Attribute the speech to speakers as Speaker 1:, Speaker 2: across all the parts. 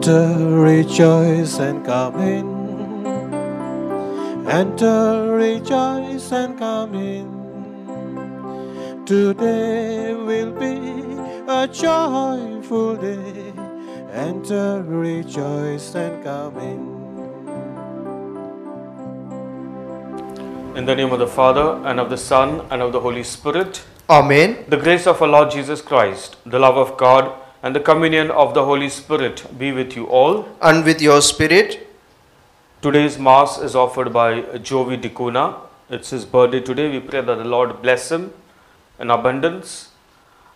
Speaker 1: Enter, rejoice and come in. Enter, rejoice and come in. Today will be a joyful day. Enter, rejoice and come in.
Speaker 2: In the name of the Father, and of the Son, and of the Holy Spirit.
Speaker 3: Amen.
Speaker 2: The grace of our Lord Jesus Christ, the love of God, and the communion of the Holy Spirit be with you all.
Speaker 3: And with your spirit.
Speaker 2: Today's Mass is offered by Jovi Dicuna. It's his birthday today. We pray that the Lord bless him in abundance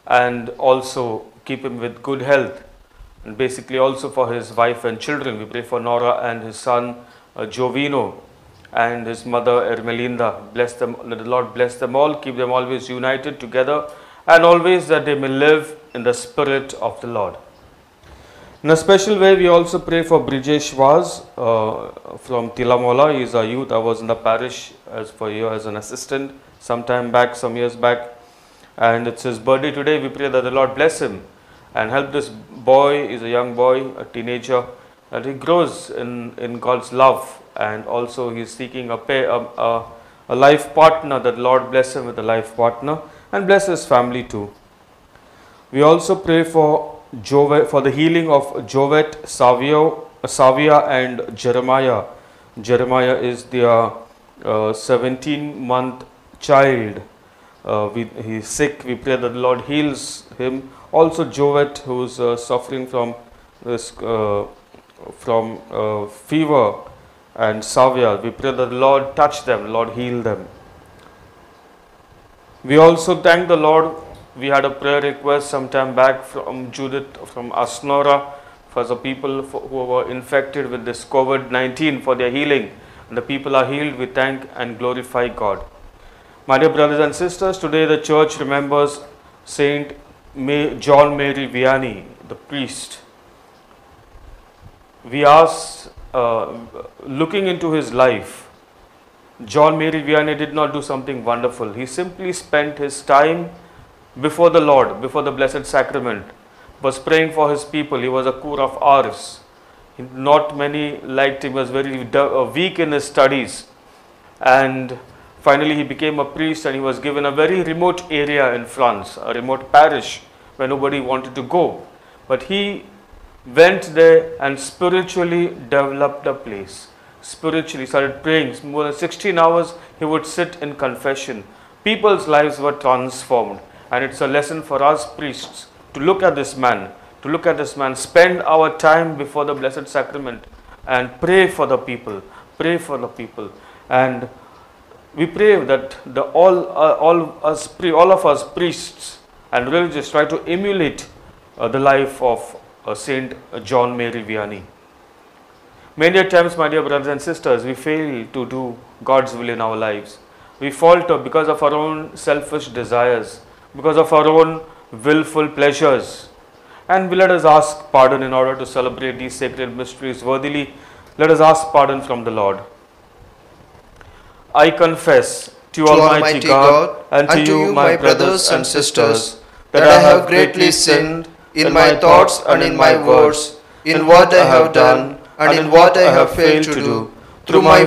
Speaker 2: and also keep him with good health. And basically also for his wife and children. We pray for Nora and his son Jovino and his mother Ermelinda. Bless them, let the Lord bless them all, keep them always united together, and always that they may live in the Spirit of the Lord. In a special way, we also pray for Brijesh Vaz from Tilamola. He is a youth. I was in the parish for a year as an assistant some years back, and it's his birthday today. We pray that the Lord bless him and help this boy. He's a young boy, a teenager, that he grows in God's love, and also he is seeking a life partner. That Lord bless him with a life partner and bless his family too. We also pray for the healing of Jovet, Savia and Jeremiah. Jeremiah is their 17-month child. He is sick. We pray that the Lord heals him. Also Jovet, who is suffering from this fever, and Savia. We pray that the Lord touch them, Lord heal them. We also thank the Lord. We had a prayer request some time back from Judith from Asnora for the people who were infected with this COVID-19 for their healing. And the people are healed. We thank and glorify God. My dear brothers and sisters, today the church remembers Saint John Mary Vianney, the priest. We ask, looking into his life, John Mary Vianney did not do something wonderful. He simply spent his time before the Lord, before the Blessed Sacrament, was praying for his people. He was a cure of Ars. Not many liked him. He was very weak in his studies. And finally he became a priest, and he was given a very remote area in France, a remote parish where nobody wanted to go. But he went there and spiritually developed the place. Spiritually started praying. More than 16 hours he would sit in confession. People's lives were transformed. And it's a lesson for us priests to look at this man, spend our time before the Blessed Sacrament and pray for the people, And we pray that all of us priests and religious try to emulate the life of Saint John Mary Vianney. Many times, my dear brothers and sisters, we fail to do God's will in our lives. We falter because of our own selfish desires, because of our own willful pleasures. And we let us ask pardon in order to celebrate these sacred mysteries worthily. Let us ask pardon from the Lord. I confess to Almighty God and to you, my brothers and sisters, that I have greatly sinned in my thoughts and in my words, in what I have done and in what I have failed to do, through my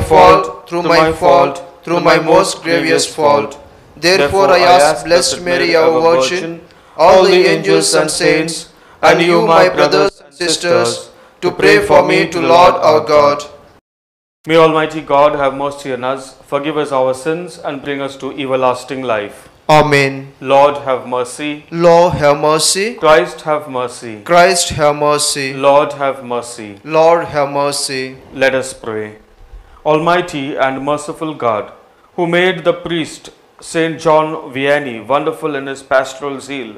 Speaker 2: most grievous fault. Therefore I ask Blessed Mary, our Virgin, all the angels and saints, and you, my brothers and sisters, to pray for me to Lord our God. May Almighty God have mercy on us, forgive us our sins, and bring us to everlasting life.
Speaker 3: Amen.
Speaker 2: Lord have mercy.
Speaker 3: Lord have mercy.
Speaker 2: Christ have mercy.
Speaker 3: Christ have mercy.
Speaker 2: Lord have mercy.
Speaker 3: Lord have mercy.
Speaker 2: Let us pray. Almighty and merciful God, who made the priest Saint John Vianney wonderful in his pastoral zeal,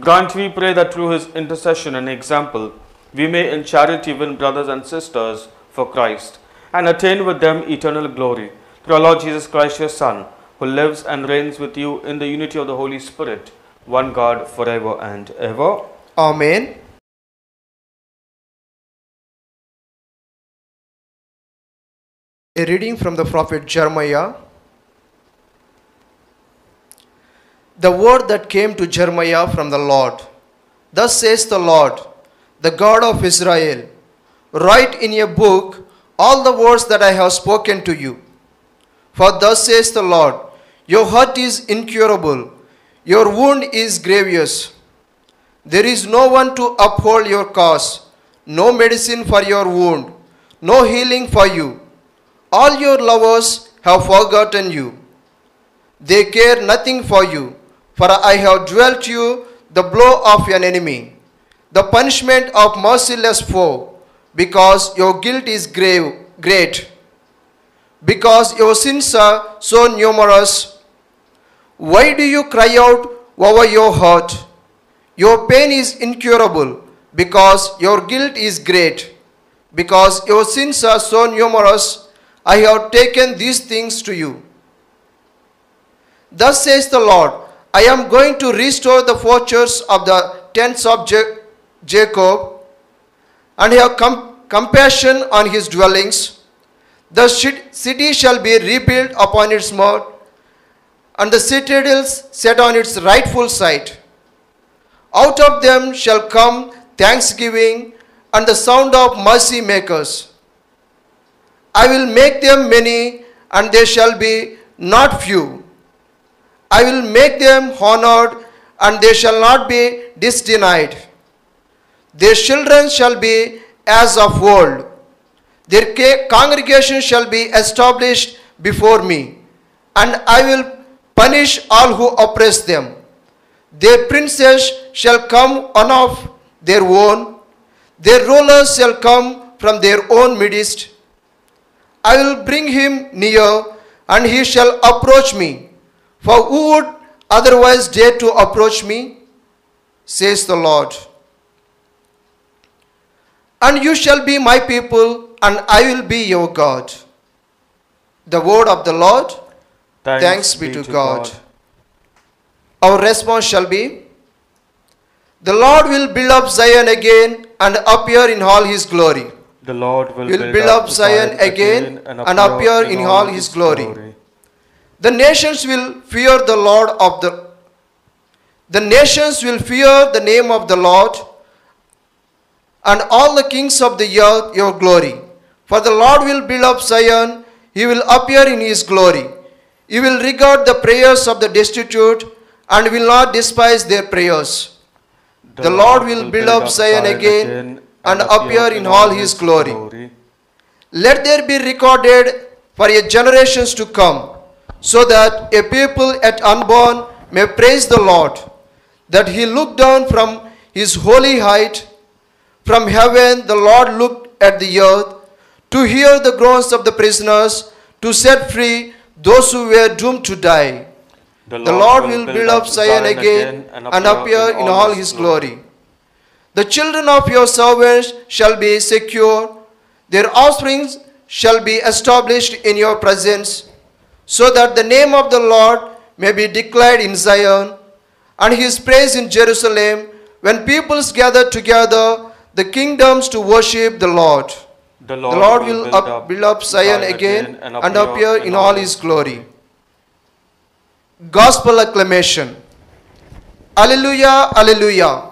Speaker 2: grant, we pray, that through his intercession and example, we may in charity win brothers and sisters for Christ, and attain with them eternal glory. Through our Lord Jesus Christ, your Son, who lives and reigns with you in the unity of the Holy Spirit, one God, forever and ever.
Speaker 3: Amen. A reading from the prophet Jeremiah. The word that came to Jeremiah from the Lord. Thus says the Lord, the God of Israel, Write in a book all the words that I have spoken to you. For thus says the Lord, your hurt is incurable, your wound is grievous. There is no one to uphold your cause, no medicine for your wound, no healing for you. All your lovers have forgotten you. They care nothing for you, for I have dealt you the blow of an enemy, the punishment of merciless foe, because your guilt is great, because your sins are so numerous. Why do you cry out over your hurt? Your pain is incurable, because your guilt is great, because your sins are so numerous. I have taken these things to you. Thus says the Lord, I am going to restore the fortunes of the tents of Jacob, and have compassion on his dwellings. The city shall be rebuilt upon its mount, and the citadels set on its rightful site. Out of them shall come thanksgiving and the sound of mercy makers. I will make them many, and they shall be not few. I will make them honored, and they shall not be disdenied. Their children shall be as of old. Their congregation shall be established before me, and I will punish all who oppress them. Their princes shall come one of their own. Their rulers shall come from their own midst. I will bring him near, and he shall approach me. For who would otherwise dare to approach me? Says the Lord. And you shall be my people, and I will be your God. The word of the Lord. Thanks be to God. Our response shall be, the Lord will build up Zion again and appear in all his glory.
Speaker 2: The Lord will
Speaker 3: build up Zion again and appear in all his glory. The nations will fear the Lord the nations will fear the name of the Lord, and all the kings of the earth your glory. For the Lord will build up Zion, he will appear in his glory. He will regard the prayers of the destitute and will not despise their prayers. The Lord will build up Zion again and appear in all his glory. Let there be recorded for your generations to come, so that a people yet unborn may praise the Lord, that he looked down from his holy height. From heaven the Lord looked at the earth, to hear the groans of the prisoners, to set free those who were doomed to die. The Lord will build up Zion again and appear in all his glory. The children of your servants shall be secure, their offspring shall be established in your presence, so that the name of the Lord may be declared in Zion, and his praise in Jerusalem, when peoples gather together, the kingdoms to worship the Lord. The Lord will build up Zion again and appear in all his glory. Gospel acclamation. Alleluia, alleluia.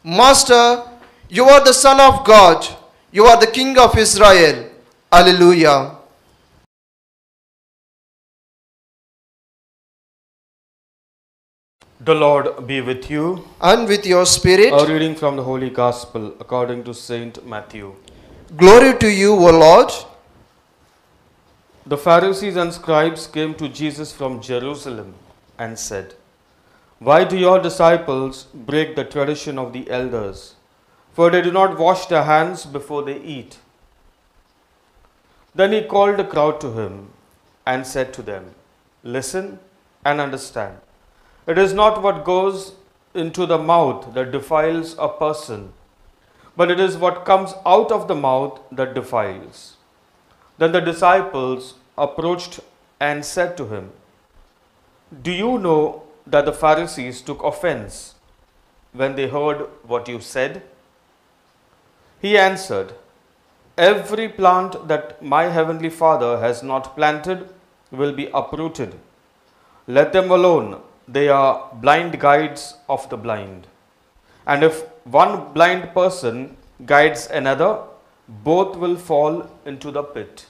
Speaker 3: Master, you are the Son of God. You are the King of Israel. Alleluia.
Speaker 2: The Lord be with you.
Speaker 3: And with your spirit.
Speaker 2: A reading from the Holy Gospel according to Saint Matthew.
Speaker 3: Glory to you, O Lord.
Speaker 2: The Pharisees and scribes came to Jesus from Jerusalem and said, "Why do your disciples break the tradition of the elders? For they do not wash their hands before they eat." Then he called the crowd to him and said to them, "Listen and understand. It is not what goes into the mouth that defiles a person, but it is what comes out of the mouth that defiles." Then the disciples approached and said to him, "Do you know that the Pharisees took offense when they heard what you said?" He answered, "Every plant that my heavenly Father has not planted will be uprooted. Let them alone. They are blind guides of the blind. And if one blind person guides another, both will fall into the pit.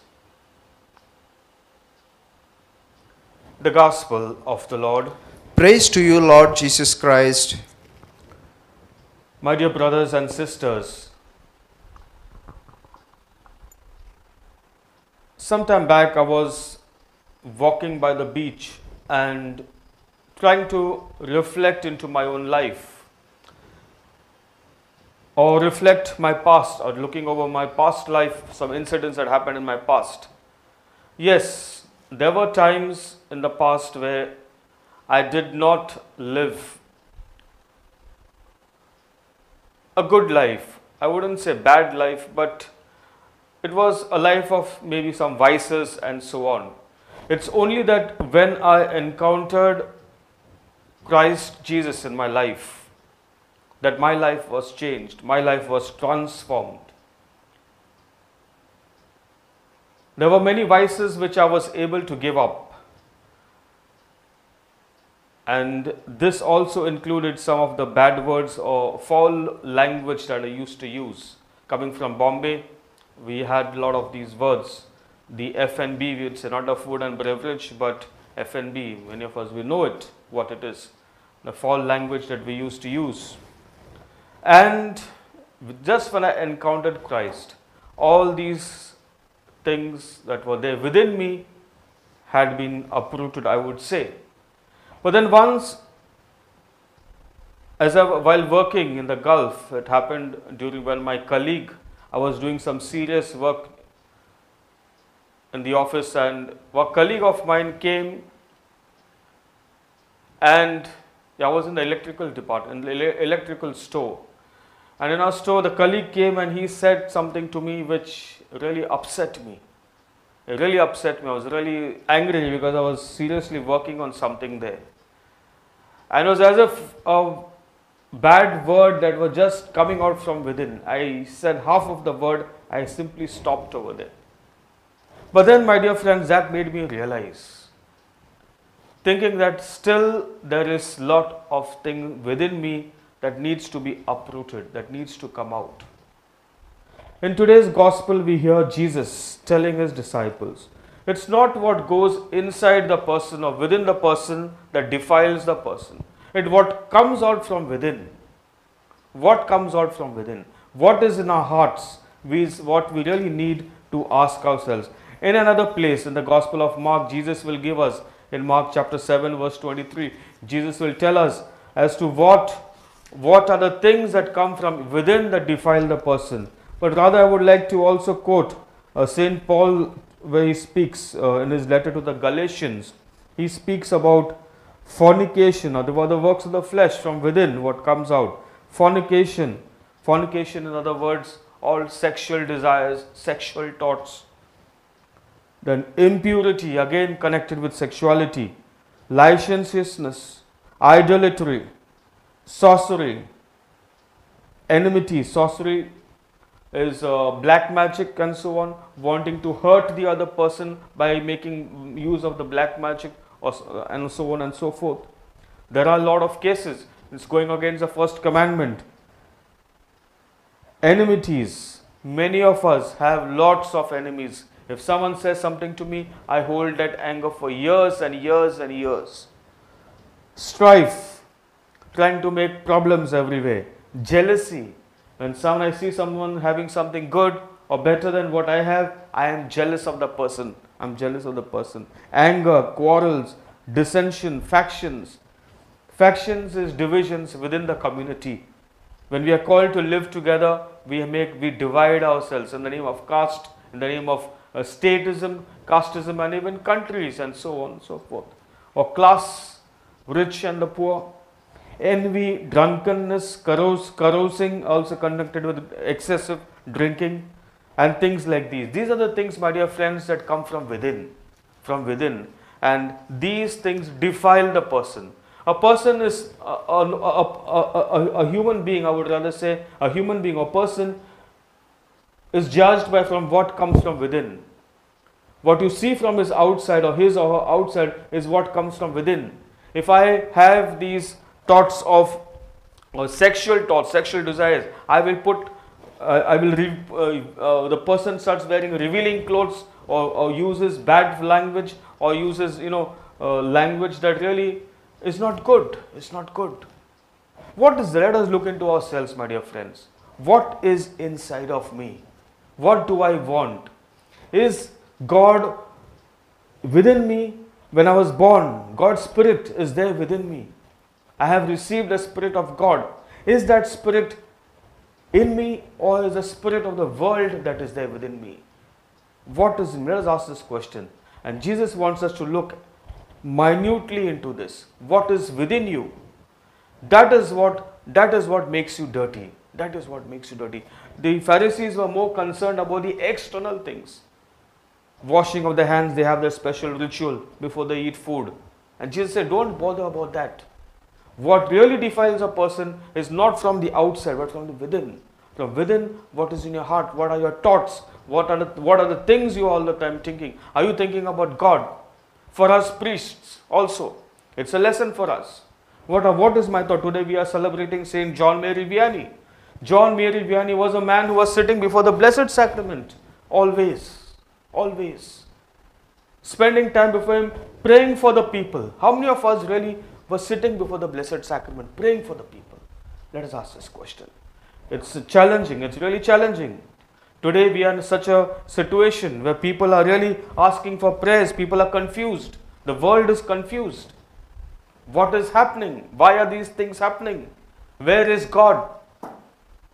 Speaker 2: The Gospel of the Lord.
Speaker 3: Praise to you, Lord Jesus Christ.
Speaker 2: My dear brothers and sisters, sometime back I was walking by the beach and trying to reflect into my own life, or reflect my past, or looking over my past life, some incidents that happened in my past. Yes, there were times in the past where I did not live a good life. I wouldn't say bad life, but it was a life of maybe some vices and so on. It's only that when I encountered Christ Jesus in my life, that my life was changed, my life was transformed. There were many vices which I was able to give up. And this also included some of the bad words or foul language that I used to use. Coming from Bombay, we had a lot of these words. The F&B, we would say not the food and beverage, but F&B, many of us, we know it, what it is. The foul language that we used to use. And just when I encountered Christ, all these things that were there within me had been uprooted, I would say. But then once, while working in the Gulf, it happened during when my colleague, I was doing some serious work in the office, and a colleague of mine came, and I was in the electrical department, in the electrical store. And in our store, the colleague came and he said something to me which really upset me. It really upset me. I was really angry because I was seriously working on something there. And it was as if a bad word that was just coming out from within. I said half of the word, I simply stopped over there. But then, my dear friends, that made me realize, thinking that still there is a lot of thing within me that needs to be uprooted, that needs to come out. In today's gospel, we hear Jesus telling his disciples, it's not what goes inside the person or within the person that defiles the person. It's what comes out from within. What comes out from within? What is in our hearts is what we really need to ask ourselves. In another place, in the Gospel of Mark, Jesus will give us, in Mark chapter 7 verse 23, Jesus will tell us as to what are the things that come from within that defile the person. But rather I would like to also quote St. Paul, where he speaks in his letter to the Galatians. He speaks about fornication, or the works of the flesh from within, what comes out. Fornication, in other words, all sexual desires, sexual thoughts. Then impurity, again connected with sexuality. Licentiousness, idolatry, sorcery, enmity. Sorcery is black magic and so on, wanting to hurt the other person by making use of the black magic, and so on and so forth. There are a lot of cases. It's going against the first commandment. Enmities. Many of us have lots of enemies. If someone says something to me, I hold that anger for years and years and years. Strife. Trying to make problems everywhere. Jealousy. When I see someone having something good or better than what I have, I am jealous of the person. I'm jealous of the person. Anger, quarrels, dissension, factions. Factions is divisions within the community. When we are called to live together, we divide ourselves in the name of caste, in the name of statism, casteism, and even countries and so on and so forth. Or class, rich and the poor. Envy, drunkenness, carousing, also connected with excessive drinking and things like these. These are the things, my dear friends, that come from within. And these things defile the person. A person is a human being, I would rather say, a human being or person is judged by from what comes from within. What you see from his outside or his or her outside is what comes from within. If I have these thoughts of sexual desires, I will put I will the person starts wearing revealing clothes, or uses bad language, or uses language that really is not good. It's not good. What is there? Let us look into ourselves, my dear friends. What is inside of me? What do I want? Is God within me? When I was born, God's Spirit is there within me. I have received the Spirit of God. Is that Spirit in me, or is the spirit of the world that is there within me? What is in me? Let us ask this question. And Jesus wants us to look minutely into this. What is within you? That is what makes you dirty. That is what makes you dirty. The Pharisees were more concerned about the external things. Washing of the hands, they have their special ritual before they eat food. And Jesus said, don't bother about that. What really defiles a person is not from the outside, but from the within. From within, what is in your heart? What are your thoughts? What are the things you are all the time thinking? Are you thinking about God? For us priests also, it's a lesson for us. What is my thought? Today we are celebrating Saint John Mary Vianney. John Mary Vianney was a man who was sitting before the Blessed Sacrament. Always. Spending time before him, praying for the people. How many of us really were sitting before the Blessed Sacrament, praying for the people? Let us ask this question. It's challenging. It's really challenging. Today we are in such a situation where people are really asking for prayers. People are confused. The world is confused. What is happening? Why are these things happening? Where is God?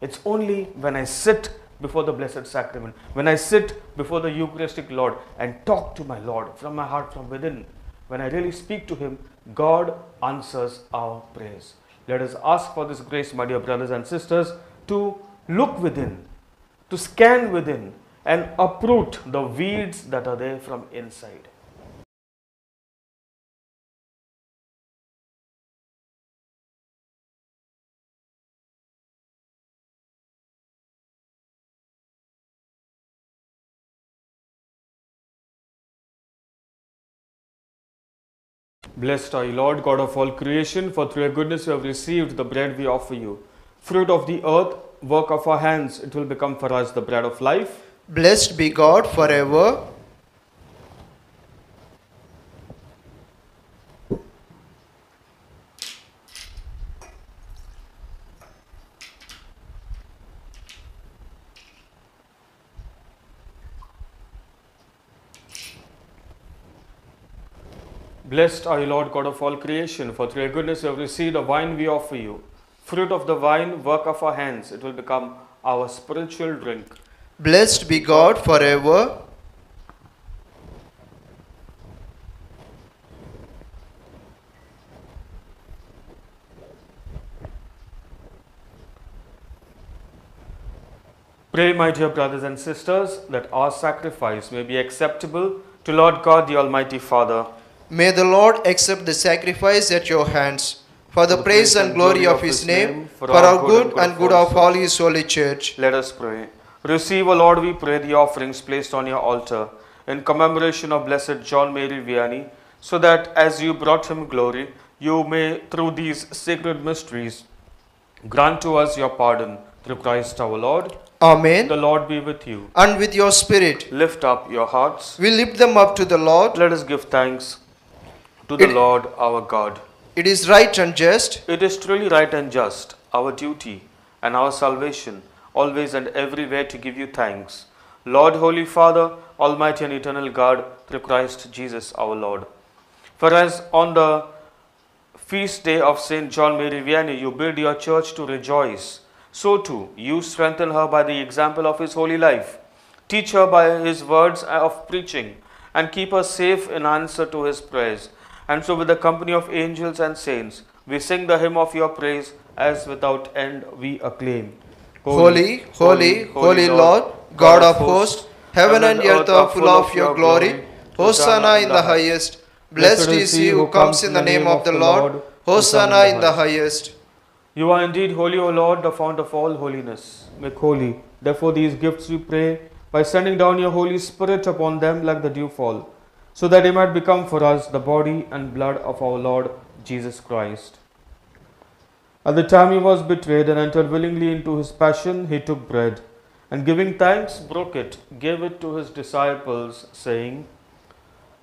Speaker 2: It's only when I sit before the Blessed Sacrament, when I sit before the Eucharistic Lord and talk to my Lord from my heart, from within, when I really speak to Him, God answers our prayers. Let us ask for this grace, my dear brothers and sisters, to look within, to scan within and uproot the weeds that are there from inside. Blessed are you, Lord, God of all creation, for through your goodness we have received the bread we offer you. Fruit of the earth, work of our hands, it will become for us the bread of life.
Speaker 3: Blessed be God forever.
Speaker 2: Blessed are you, Lord God of all creation, for through your goodness we have received the wine we offer you. Fruit of the vine, work of our hands, it will become our spiritual drink.
Speaker 3: Blessed be God forever.
Speaker 2: Pray, my dear brothers and sisters, that our sacrifice may be acceptable to Lord God, the Almighty Father.
Speaker 3: May the Lord accept the sacrifice at your hands, for the praise and glory of His name, for our good and good of all His holy church.
Speaker 2: Let us pray. Receive, O Lord, we pray, the offerings placed on your altar in commemoration of Blessed John Mary Vianney, so that as you brought him glory, you may, through these sacred mysteries, grant to us your pardon through Christ our Lord.
Speaker 3: Amen.
Speaker 2: The Lord be with you.
Speaker 3: And with your spirit.
Speaker 2: Lift up your hearts.
Speaker 3: We lift them up to the Lord.
Speaker 2: Let us give thanks to the Lord our God.
Speaker 3: It is right and just.
Speaker 2: It is truly right and just, our duty and our salvation, always and everywhere to give you thanks. Lord, Holy Father, Almighty and Eternal God, through Christ Jesus our Lord. For as on the feast day of Saint John Mary Vianney you bid your church to rejoice, so too you strengthen her by the example of his holy life. Teach her by his words of preaching, and keep her safe in answer to his prayers. And so with the company of angels and saints, we sing the hymn of your praise, as without end we acclaim.
Speaker 3: Holy, holy, holy Lord, God of hosts, heaven and earth are full of your glory. Hosanna in the highest. Blessed is he who comes in the name of the Lord. Hosanna in the highest.
Speaker 2: You are indeed holy, O Lord, the fount of all holiness. Make holy, therefore, these gifts we pray, by sending down your Holy Spirit upon them like the dewfall, so that he might become for us the body and blood of our Lord Jesus Christ. At the time he was betrayed and entered willingly into his passion, he took bread, and giving thanks, broke it, gave it to his disciples, saying,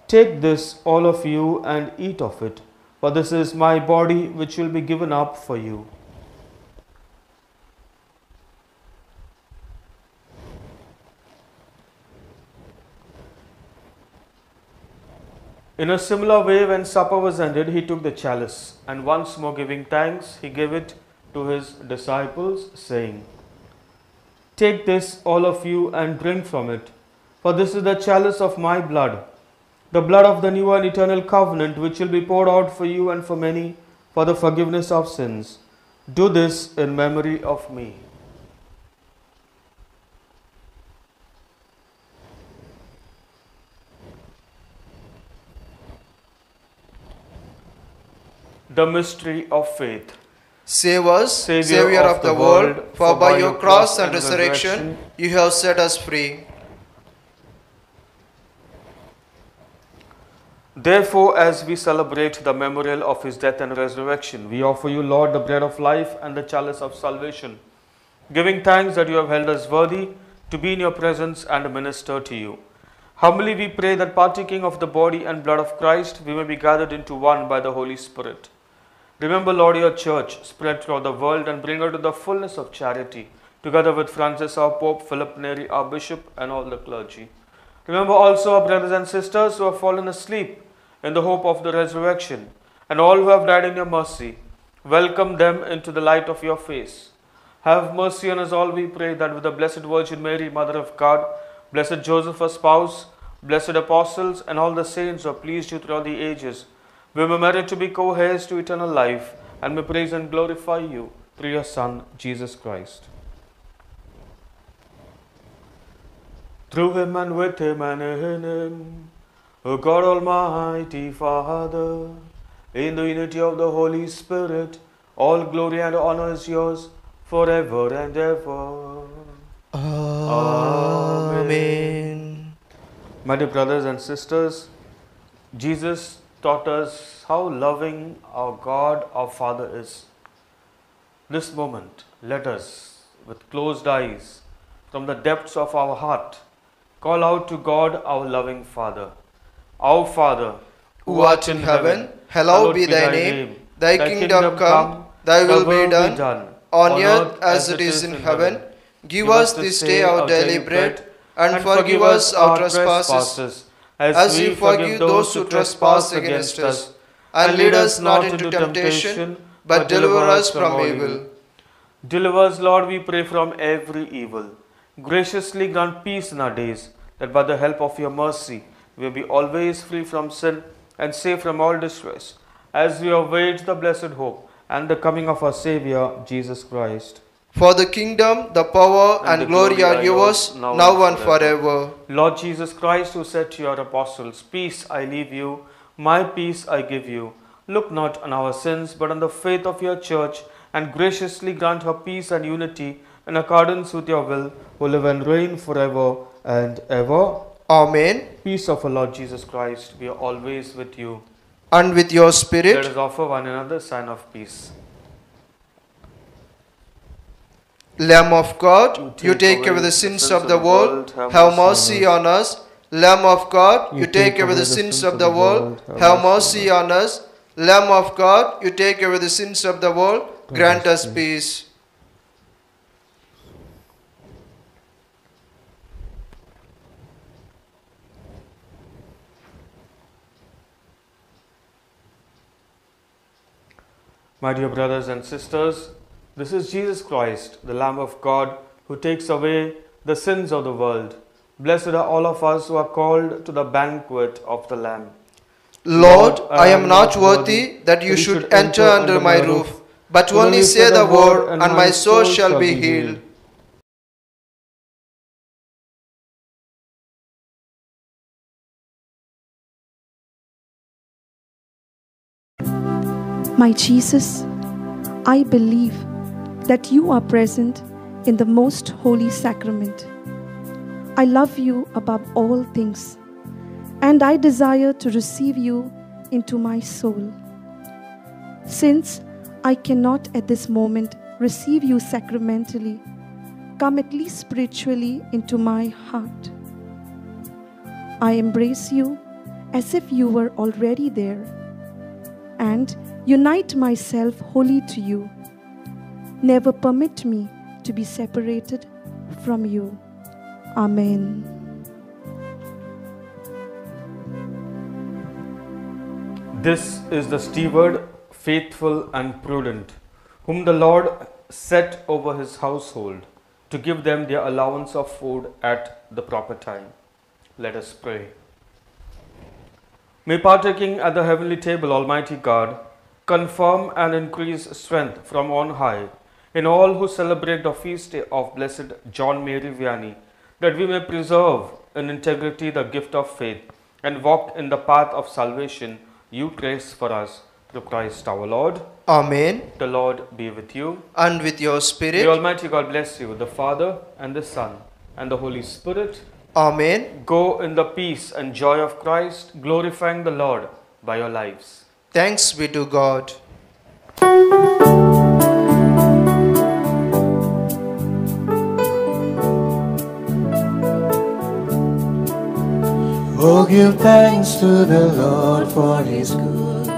Speaker 2: "Take this, all of you, and eat of it, for this is my body which will be given up for you." In a similar way, when supper was ended, he took the chalice, and once more giving thanks, he gave it to his disciples, saying, "Take this, all of you, and drink from it, for this is the chalice of my blood, the blood of the new and eternal covenant, which will be poured out for you and for many for the forgiveness of sins. Do this in memory of me." The mystery of faith.
Speaker 3: Save us, Savior of the world, for by your cross and resurrection you have set us free.
Speaker 2: Therefore, as we celebrate the memorial of his death and resurrection, we offer you, Lord, the bread of life and the chalice of salvation, giving thanks that you have held us worthy to be in your presence and minister to you. Humbly we pray that, partaking of the body and blood of Christ, we may be gathered into one by the Holy Spirit. Remember, Lord, your church spread throughout the world, and bring her to the fullness of charity, together with Francis our Pope, Philip Neri our Bishop, and all the clergy. Remember also our brothers and sisters who have fallen asleep in the hope of the resurrection, and all who have died in your mercy. Welcome them into the light of your face. Have mercy on us all, we pray, that with the Blessed Virgin Mary, Mother of God, Blessed Joseph, her spouse, blessed apostles, and all the saints who have pleased you throughout the ages, we may merit to be co-heirs to eternal life, and may praise and glorify you through your Son, Jesus Christ. Through him and with him and in him, O God Almighty Father, in the unity of the Holy Spirit, all glory and honor is yours forever and ever.
Speaker 3: Amen.
Speaker 2: My dear brothers and sisters, Jesus taught us how loving our God, our Father is. This moment, let us, with closed eyes, from the depths of our heart, call out to God, our loving Father. Our Father,
Speaker 3: who art in heaven, hallowed be thy name. Thy kingdom come, thy will be done, on earth as it is in heaven. Give us this day our daily bread, and forgive us our trespasses, as we forgive those who trespass against us. And lead us not into temptation, but deliver us from evil.
Speaker 2: Deliver us, Lord, we pray, from every evil. Graciously grant peace in our days, that by the help of your mercy we will be always free from sin and safe from all distress, as we await the blessed hope and the coming of our Saviour, Jesus Christ.
Speaker 3: For the kingdom, the power, and glory are yours, now and forever.
Speaker 2: Lord Jesus Christ, who said to your apostles, "Peace I leave you, my peace I give you," look not on our sins, but on the faith of your church, and graciously grant her peace and unity in accordance with your will, who live and reign forever and ever.
Speaker 3: Amen.
Speaker 2: Peace of our Lord Jesus Christ be always with you.
Speaker 3: And with your spirit.
Speaker 2: Let us offer one another a sign of peace.
Speaker 3: Lamb of God, you take away the sins of the world, have mercy on us. Lamb of God, you take away the sins of the world, have mercy on us. Lamb of God, you take away the sins of the world, grant us peace.
Speaker 2: My dear brothers and sisters, this is Jesus Christ, the Lamb of God, who takes away the sins of the world. Blessed are all of us who are called to the banquet of the Lamb.
Speaker 3: Lord, I am not worthy that you should enter under my roof, but only say the word, and my soul shall be healed.
Speaker 4: My Jesus, I believe that you are present in the most holy sacrament. I love you above all things, and I desire to receive you into my soul. Since I cannot at this moment receive you sacramentally, come at least spiritually into my heart. I embrace you as if you were already there and unite myself wholly to you. Never permit me to be separated from you. Amen.
Speaker 2: This is the steward, faithful and prudent, whom the Lord set over his household to give them their allowance of food at the proper time. Let us pray. May partaking at the heavenly table, Almighty God, confirm and increase strength from on high in all who celebrate the feast day of Blessed John Mary Vianney, that we may preserve in integrity the gift of faith and walk in the path of salvation you trace for us through Christ our Lord.
Speaker 3: Amen.
Speaker 2: The Lord be with you.
Speaker 3: And with your spirit.
Speaker 2: May Almighty God bless you, the Father and the Son and the Holy Spirit.
Speaker 3: Amen.
Speaker 2: Go in the peace and joy of Christ, glorifying the Lord by your lives.
Speaker 3: Thanks be to God.
Speaker 1: Oh, give thanks to the Lord for his good.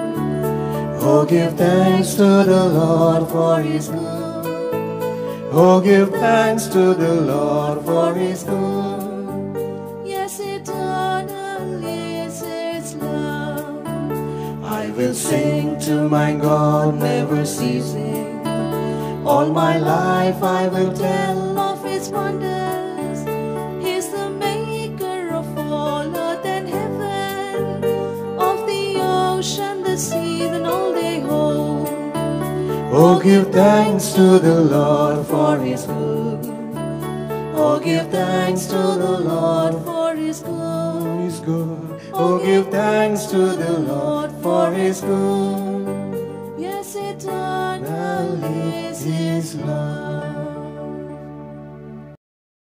Speaker 1: Oh, give thanks to the Lord for his good. Oh, give thanks to the Lord for his good.
Speaker 5: Yes, eternal is his love.
Speaker 1: I will sing to my God, never ceasing. All my life I will tell
Speaker 5: of his wonders. He's the maker of all earth and heaven, of the ocean, the seas, and all they hold.
Speaker 1: Oh, give thanks to the Lord for his good. Oh, give thanks to the Lord
Speaker 5: For his good.
Speaker 1: his good. Oh, give thanks to the Lord for his good.
Speaker 5: Yes, eternal is his love.